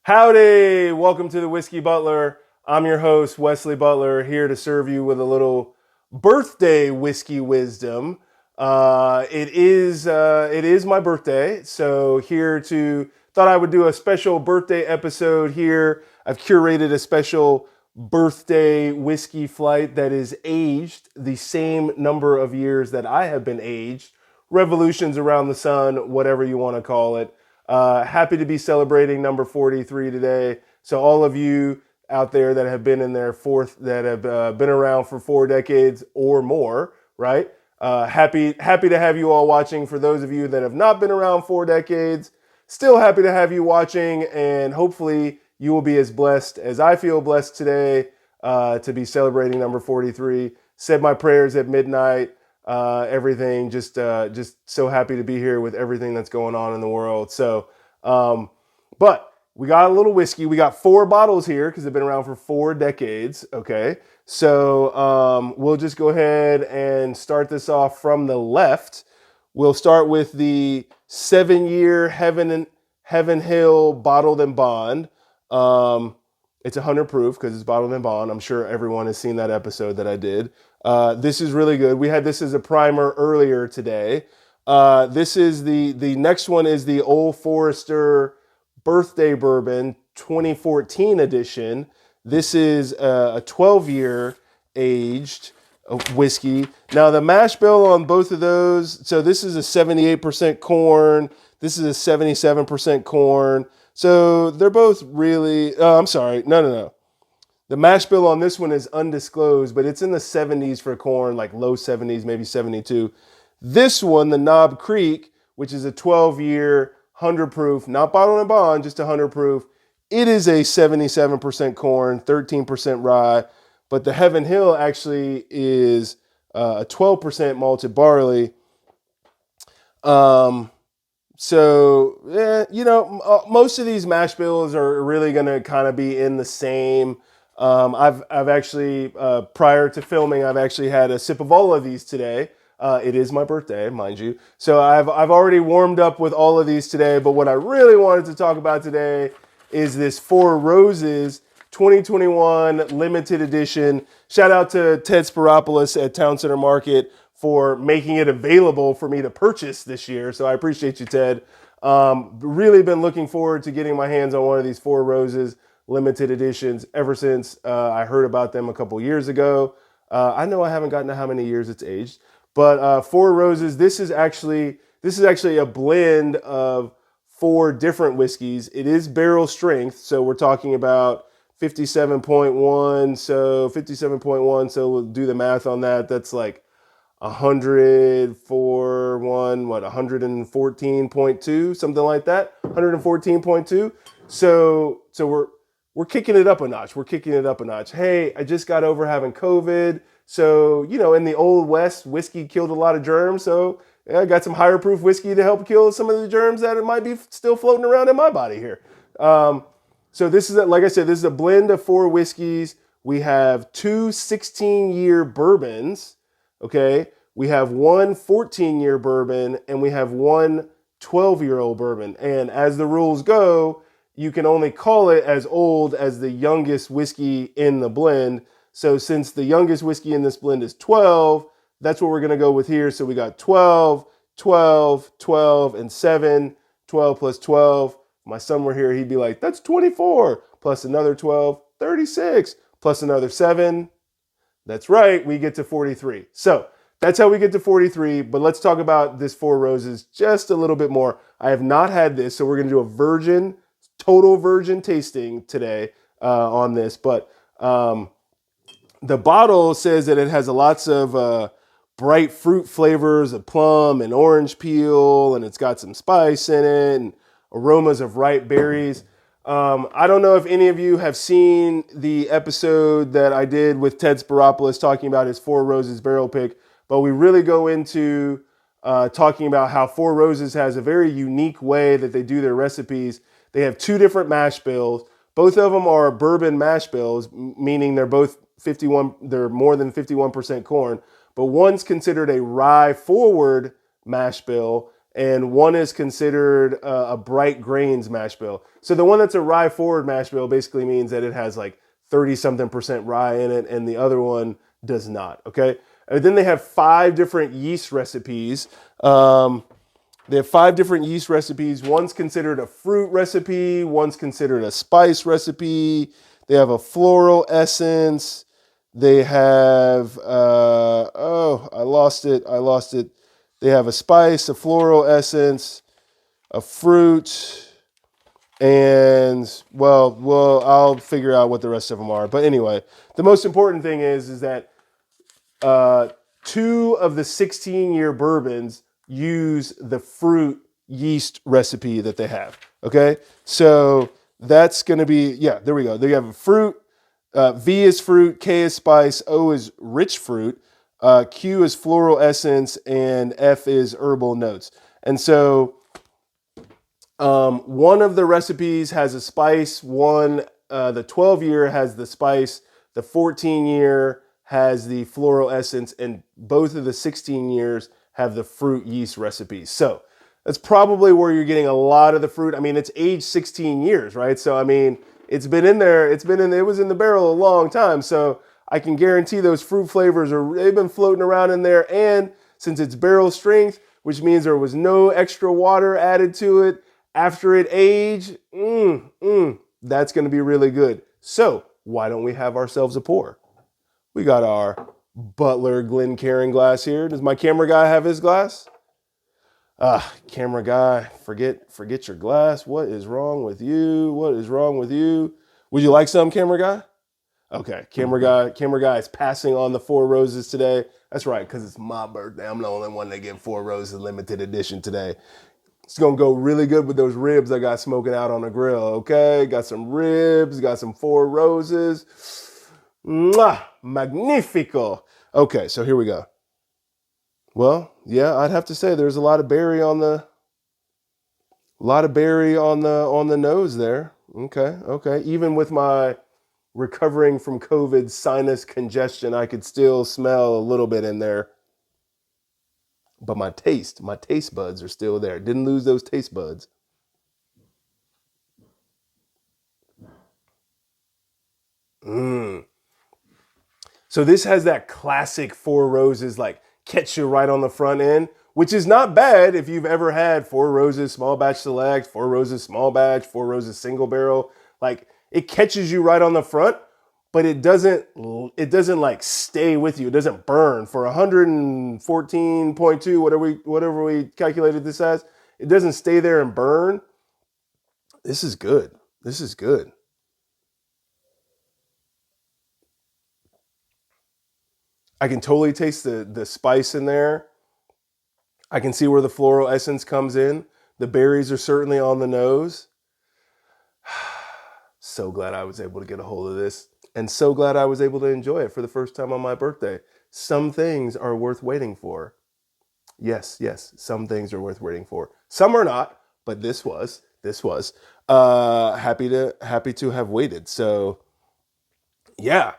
Howdy! Welcome to the Whiskey Butler. I'm your host, Wesley Butler, here to serve you with a little birthday whiskey wisdom. It is my birthday, so thought I would do a special birthday episode here. I've curated a special birthday whiskey flight that is aged the same number of years that I have been aged. Revolutions around the sun, whatever you want to call it. Happy to be celebrating number 43 today. So all of you out there that have been in their that have been around for 4 decades or more, right? Happy to have you all watching. For those of you that have not been around 4 decades, still happy to have you watching, and hopefully you will be as blessed as I feel blessed today to be celebrating number 43. Said my prayers at midnight. Everything just so happy to be here with everything that's going on in the world. So, but we got a little whiskey. We got 4 bottles here because they've been around for 4 decades. Okay, so we'll just go ahead and start this off from the left. We'll start with the 7-year Heaven Hill Bottled and Bond. It's 100 proof because it's bottled and bond. I'm sure everyone has seen that episode that I did. This is really good. We had this as a primer earlier today. This is the next one is the Old Forester Birthday Bourbon 2014 edition. This is a 12-year aged whiskey. Now the mash bill on both of those, so this is a 78% corn. This is a 77% corn. So they're both really, I'm sorry, no. The mash bill on this one is undisclosed, but it's in the 70s for corn, like low 70s, maybe 72. This one, the Knob Creek, which is a 12-year, 100 proof, not bottled and bond, just 100 proof. It is a 77% corn, 13% rye, but the Heaven Hill actually is a 12% malted barley. So, most of these mash bills are really going to kind of be in the same. I've actually, prior to filming, I've actually had a sip of all of these today. It is my birthday, mind you. So I've already warmed up with all of these today. But what I really wanted to talk about today is this Four Roses 2021 limited edition. Shout out to Ted Spiropoulos at Town Center Market for making it available for me to purchase this year. So I appreciate you, Ted. Really been looking forward to getting my hands on one of these Four Roses limited editions ever since I heard about them a couple years ago. I know I haven't gotten to how many years it's aged, but Four Roses, this is actually a blend of 4 different whiskeys. It is barrel strength, so we're talking about 57.1. So 57.1, so we'll do the math on that. That's like 100 for one, 114.2, something like that. 114.2. So we're kicking it up a notch. Hey, I just got over having COVID. So, in the Old West, whiskey killed a lot of germs. So I got some higher proof whiskey to help kill some of the germs that it might be still floating around in my body here. So this is, like I said, this is a blend of 4 whiskeys. We have 2 16-year bourbons. Okay, we have 1 14-year bourbon, and we have 1 12-year-old bourbon. And as the rules go, you can only call it as old as the youngest whiskey in the blend. So since the youngest whiskey in this blend is 12, that's what we're going to go with here. So we got 12, 12, 12, and 7. 12 plus 12. If my son were here, he'd be like, that's 24. Plus another 12, 36. Plus another 7. That's right, we get to 43. So that's how we get to 43, but let's talk about this Four Roses just a little bit more. I have not had this, so we're going to do a total virgin tasting today on this. But the bottle says that it has lots of bright fruit flavors of plum and orange peel, and it's got some spice in it and aromas of ripe berries. I don't know if any of you have seen the episode that I did with Ted Spiropoulos talking about his Four Roses barrel pick, but we really go into talking about how Four Roses has a very unique way that they do their recipes. They have 2 different mash bills. Both of them are bourbon mash bills, meaning they're both they're more than 51% corn, but one's considered a rye forward mash bill, and one is considered a bright grains mash bill. So the one that's a rye forward mash bill basically means that it has like 30 something percent rye in it, and the other one does not. Okay. And then they have 5 different yeast recipes. They have 5 different yeast recipes. One's considered a fruit recipe. One's considered a spice recipe. They have a floral essence. They have, I lost it. They have a spice, a floral essence, a fruit, and well, I'll figure out what the rest of them are. But anyway, the most important thing is that 2 of the 16-year bourbons use the fruit yeast recipe that they have. Okay, so that's going to be, there we go. They have a fruit. V is fruit, K is spice, O is rich fruit, Q is floral essence, and F is herbal notes. And so one of the recipes has a spice. The 12-year has the spice. The 14-year has the floral essence, and both of the 16 years have the fruit yeast recipes. So that's probably where you're getting a lot of the fruit. I mean, it's aged 16 years, right? So, I mean, it's been in there. It was in the barrel a long time. So I can guarantee those fruit flavors they've been floating around in there. And since it's barrel strength, which means there was no extra water added to it after it aged, that's going to be really good. So why don't we have ourselves a pour? We got our Butler Glencairn glass here. Does my camera guy have his glass? Camera guy, forget your glass. What is wrong with you? What is wrong with you? Would you like some, camera guy? Okay, camera guy is passing on the 4 roses today. That's right, because it's my birthday. I'm the only one that get 4 roses limited edition today. It's going to go really good with those ribs I got smoking out on the grill, okay? Got some ribs, got some 4 roses. Mwah! Magnifico. Okay, so here we go. Well, yeah, I'd have to say there's a lot of berry on the nose there. Okay. Even with my recovering from COVID sinus congestion, I could still smell a little bit in there. But my taste buds are still there. Didn't lose those taste buds. So this has that classic 4 roses, like catch you right on the front end, which is not bad if you've ever had 4 roses small batch select, 4 roses small batch, 4 roses single barrel. Like it catches you right on the front, but it doesn't like stay with you. It doesn't burn for 114.2, whatever we calculated this as. It doesn't stay there and burn. This is good. I can totally taste the spice in there. I can see where the floral essence comes in. The berries are certainly on the nose. So glad I was able to get a hold of this, and so glad I was able to enjoy it for the first time on my birthday. Some things are worth waiting for. Yes, some things are worth waiting for. Some are not, but this was. Happy to have waited. So, yeah.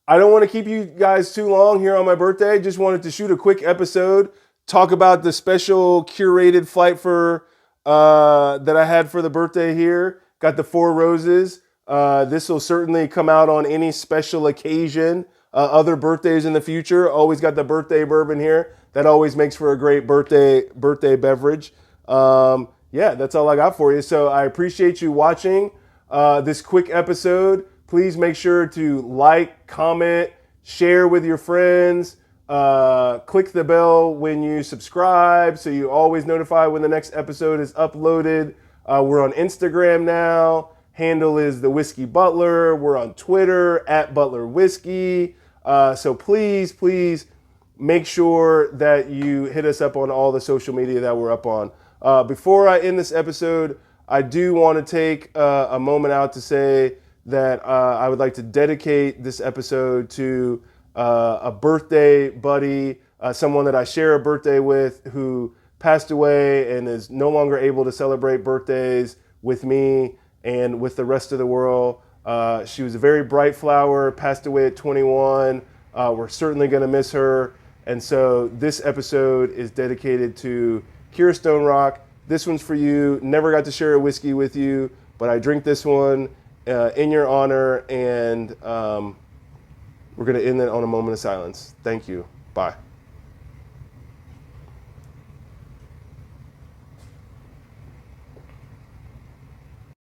I don't want to keep you guys too long here on my birthday. Just wanted to shoot a quick episode, talk about the special curated flight for that I had for the birthday here. Got the 4 roses. This will certainly come out on any special occasion. Other birthdays in the future. Always got the birthday bourbon here. That always makes for a great birthday beverage. That's all I got for you. So I appreciate you watching this quick episode. Please make sure to like, comment, share with your friends. Click the bell when you subscribe so you're always notified when the next episode is uploaded. We're on Instagram now. Handle is The Whiskey Butler. We're on Twitter @ButlerWhiskey. So please make sure that you hit us up on all the social media that we're up on. Before I end this episode, I do want to take a moment out to say that I would like to dedicate this episode to a birthday buddy, someone that I share a birthday with who passed away and is no longer able to celebrate birthdays with me and with the rest of the world. She was a very bright flower, passed away at 21. We're certainly going to miss her. And so this episode is dedicated to Kira Stone Rock. This one's for you. Never got to share a whiskey with you, but I drink this one in your honor, and we're going to end it on a moment of silence. Thank you. Bye.